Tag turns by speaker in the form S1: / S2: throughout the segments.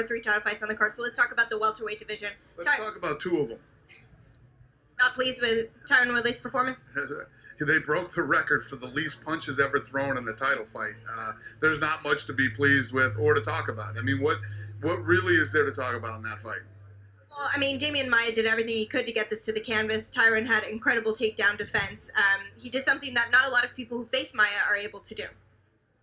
S1: were 3 title fights on the card, so let's talk about the welterweight division.
S2: Let's talk about 2 of them.
S1: Not pleased with Tyron Woodley's performance?
S2: They broke the record for the least punches ever thrown in the title fight. There's not much to be pleased with or to talk about. I mean, what really is there to talk about in that fight?
S1: Well, I mean, Damian Maia did everything he could to get this to the canvas. Tyron had incredible takedown defense. He did something that not a lot of people who face Maia are able to do.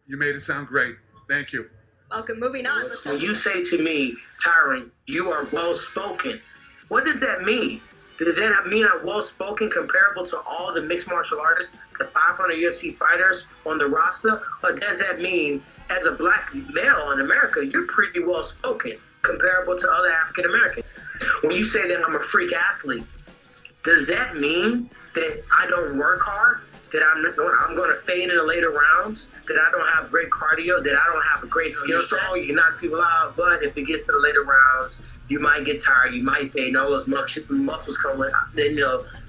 S2: You made it sound great. Thank you.
S1: Welcome. Moving on.
S3: When you say to me, Tyron, you are well-spoken, what does that mean? Does that mean I'm well-spoken comparable to all the mixed martial artists, the 500 UFC fighters on the roster? Or does that mean, as a black male in America, you're pretty well-spoken comparable to other African Americans? When you say that I'm a freak athlete, does that mean that I don't work hard, that I'm going to fade in the later rounds, that I don't have great cardio, that I don't have a great skill set? You can knock people out, but if it gets to the later rounds, you might get tired, you might fade, and all those muscles come with, then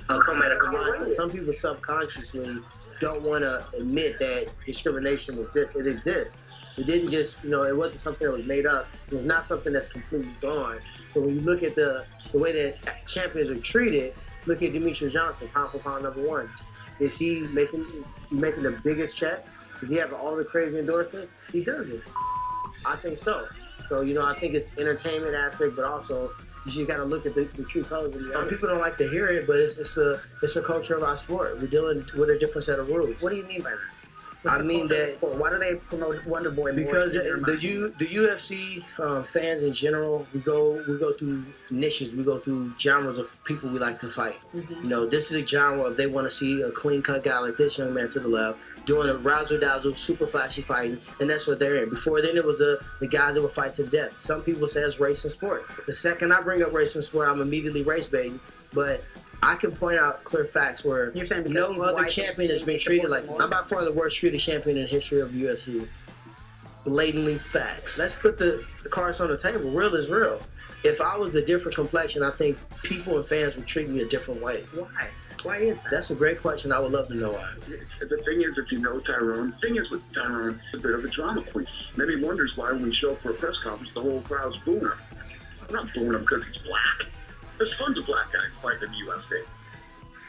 S3: come at a command.
S4: Some people subconsciously don't want to admit that discrimination exists. It exists. It didn't just, it wasn't something that was made up. It was not something that's completely gone. So when you look at the way that champions are treated, look at Demetrius Johnson, pound for pound #1. Is he making the biggest check? Does he have all the crazy endorsements? He doesn't. I think so. So, I think it's entertainment aspect, but also you just got to look at the true colors of the
S5: Some people don't like to hear it, but it's a culture of our sport. We're dealing with a different set of rules.
S4: What do you mean by that?
S5: I mean that.
S4: Why do they promote Wonder Boy more?
S5: Because the UFC fans in general, we go through niches, we go through genres of people we like to fight.
S4: Mm-hmm.
S5: This is a genre of they want to see a clean cut guy like this young man to the left doing a razzle dazzle, super flashy fighting, and that's what they're in. Before then, it was the guys that would fight to the death. Some people say it's race and sport. The second I bring up race and sport, I'm immediately race baiting, but I can point out clear facts where no other champion has been treated like I'm by far the worst treated champion in the history of the UFC. Blatantly facts. Let's put the cards on the table. Real is real. If I was a different complexion, I think people and fans would treat me a different way.
S4: Why? Why is that?
S5: That's a great question. I would love to know why.
S6: The thing is, if you know Tyrone, the thing is with Tyrone, it's a bit of a drama queen. Then he wonders why when we show up for a press conference, the whole crowd's booing him. I'm not booing him because he's black. There's tons of black guys fighting in the UFC.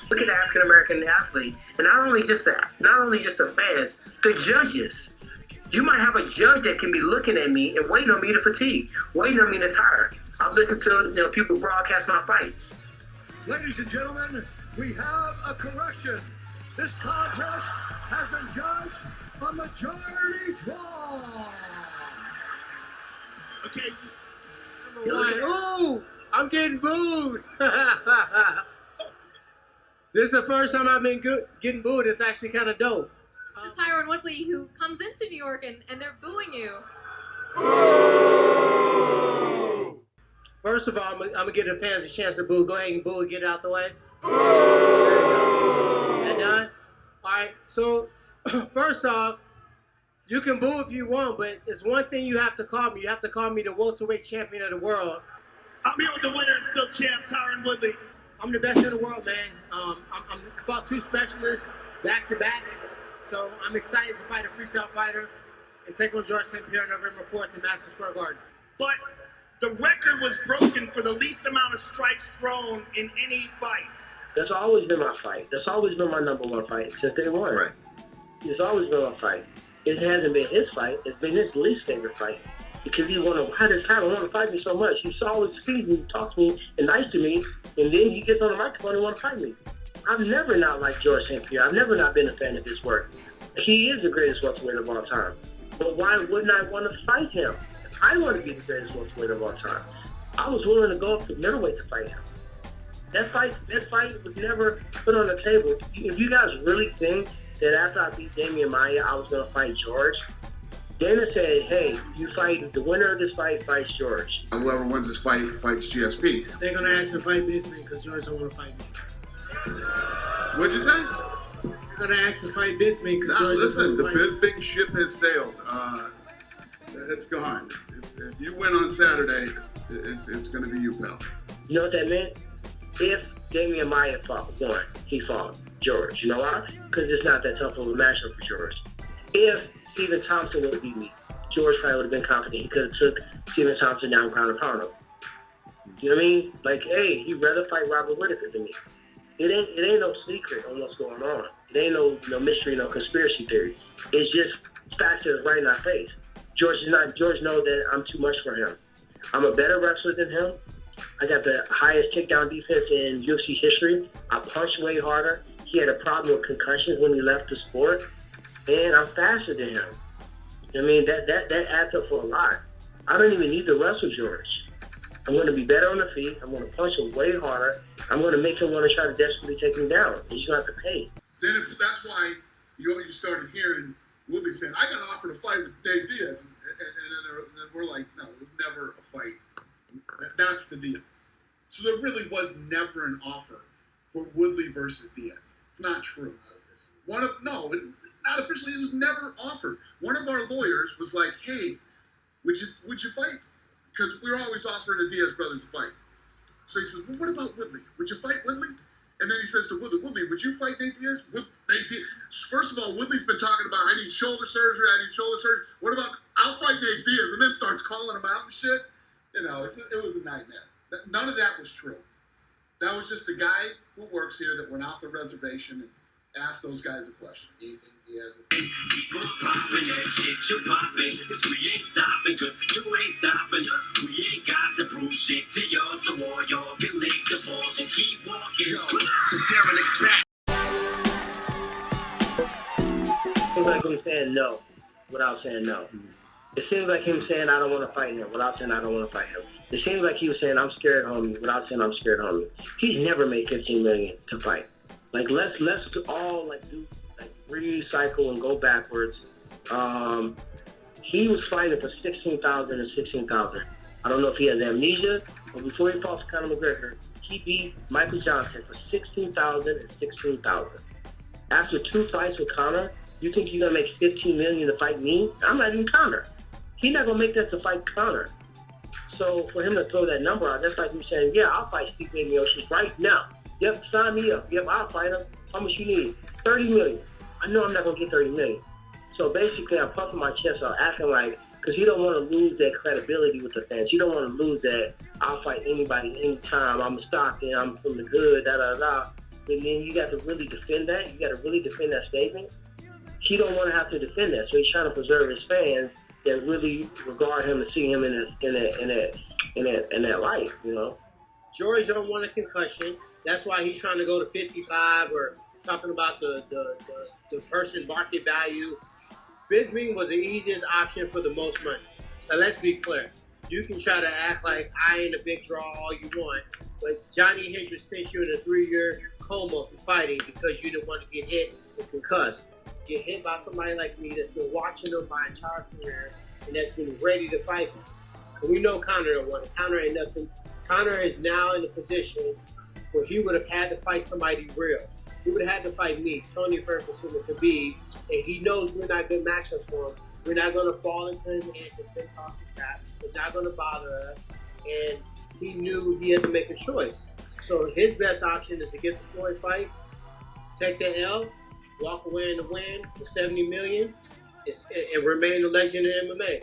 S3: Look at the African American athletes, and not only just the fans, the judges. You might have a judge that can be looking at me and waiting on me to fatigue, waiting on me to tire. I've listened to people broadcast my fights.
S7: Ladies and gentlemen, we have a correction. This contest has been judged a majority draw.
S3: Okay.
S4: Ooh, I'm getting booed. This is the first time I've been getting booed. It's actually kind of dope.
S8: This is Tyron Woodley, who comes into New York and they're booing you.
S4: First of all, I'm going to give the fans a chance to boo. Go ahead and boo and get it out the way. That done? All right, so first off, you can boo if you want, but it's one thing you have to call me. You have to call me the welterweight champion of the world.
S9: I'm here with the winner and still champ, Tyron Woodley.
S4: I'm the best in the world, man. I fought 2 specialists back to back, so I'm excited to fight a freestyle fighter and take on George St. Pierre November 4th in Madison Square Garden.
S9: But the record was broken for the least amount of strikes thrown in any fight.
S3: That's always been my fight. That's always been my #1 fight since day one.
S5: Right.
S3: It's always been my fight. It hasn't been his fight. It's been his least favorite fight. Because he why does Tyron want to fight me so much? He always feeds me, talks to me, and nice to me, and then he gets on the microphone and want to fight me. I've never not liked George St. Pierre. I've never not been a fan of his work. He is the greatest welterweight of all time. But why wouldn't I want to fight him? I want to be the greatest welterweight of all time. I was willing to go up to middleweight to fight him. That fight was never put on the table. If you guys really think that after I beat Damian Maia, I was going to fight George, Dana said, hey, you fight, the winner of this fight fights George.
S2: Whoever wins this fight fights GSP.
S4: They're going to ask to fight Bisman because George don't want to fight me.
S2: What'd you say?
S4: They're going to ask to fight Bisman because George
S2: listen,
S4: doesn't want to fight me.
S2: the big ship has sailed. It's gone. If you win on Saturday, it's going to be you, pal.
S3: You know what that meant? If Damian Maia won, he fought George. You know why? Because it's not that tough of a matchup for George. If Stephen Thompson would have beat me,
S4: George probably would have been confident. He could have took Stephen Thompson down ground and pound him. You know what I mean? Like, hey, he'd rather fight Robert Whittaker than me. It ain't no secret on what's going on. It ain't no mystery, no conspiracy theory. It's just facts that's right in our face. George knows that I'm too much for him. I'm a better wrestler than him. I got the highest takedown defense in UFC history. I punch way harder. He had a problem with concussions when he left the sport. And I'm faster than him. I mean, that adds up for a lot. I don't even need to wrestle George. I'm going to be better on the feet. I'm going to punch him way harder. I'm going to make him want to try to desperately take him down. He's going to have to pay.
S2: Then that's why you started hearing Woodley saying, I got offered a fight with Dave Diaz. And then we're like, no, it was never a fight. That's the deal. So there really was never an offer for Woodley versus Diaz. It's not true. Not officially. It was never offered. One of our lawyers was like, hey, would you fight? Because we were always offering the Diaz brothers a fight. So he says, well, what about Woodley? Would you fight Woodley? And then he says to Woodley, would you fight Nate Diaz? First of all, Woodley's been talking about, I need shoulder surgery. What about, I'll fight Nate Diaz, and then starts calling him out and shit. You know, it was a nightmare. None of that was true. That was just a guy who works here that went off the reservation and asked those guys a question. Do you think Diaz would
S10: Keep on popping that shit you're popping, 'cause we ain't stopping, 'cause you ain't stopping us. We ain't got to prove shit to y'all, so all y'all can lick the balls and keep walking. The derelict's back.
S4: It seems like him saying no without saying no. It seems like him saying I don't want to fight him without saying I don't want to fight him. It seems like he was saying I'm scared, homie, without saying I'm scared, homie. He's never made $15 million to fight. Like let's all do recycle and go backwards. He was fighting for $16,000 and $16,000. I don't know if he has amnesia, but before he fought Conor McGregor, he beat Michael Johnson for $16,000 and $16,000. After 2 fights with Conor, you think you're gonna make $15 million to fight me? I'm not even Conor. He's not gonna make that to fight Conor. So for him to throw that number out, that's like me saying, yeah, I'll fight Steve Miocic right now. Yep, sign me up. Yep, I'll fight him. How much you need? $30 million. I know I'm not gonna get $30 million. So basically, I'm puffing my chest out, acting like, because you don't want to lose that credibility with the fans. You don't want to lose that I'll fight anybody anytime. I'm a Stockton. I'm from the good. And then you got to really defend that. You got to really defend that statement. He don't want to have to defend that, so he's trying to preserve his fans that really regard him and see him in that light. You know.
S5: George don't want a concussion. That's why he's trying to go to 55 or talking about the person market value. Bisping was the easiest option for the most money. Now let's be clear. You can try to act like I ain't a big draw all you want, but Johnny Hendricks sent you in a 3-year coma for fighting because you didn't want to get hit and concussed. Get hit by somebody like me that's been watching him my entire career and that's been ready to fight him. And we know Conor don't want it. Conor ain't nothing. Conor is now in a position where he would have had to fight somebody real. He would have had to fight me, Tony Ferguson, and Khabib, and he knows we're not good matchups for him. We're not going to fall into his antics and talk crap. It's not going to bother us, and he knew he had to make a choice. So his best option is to get the Floyd fight, take the L, walk away in the win for $70 million, and remain a legend in MMA.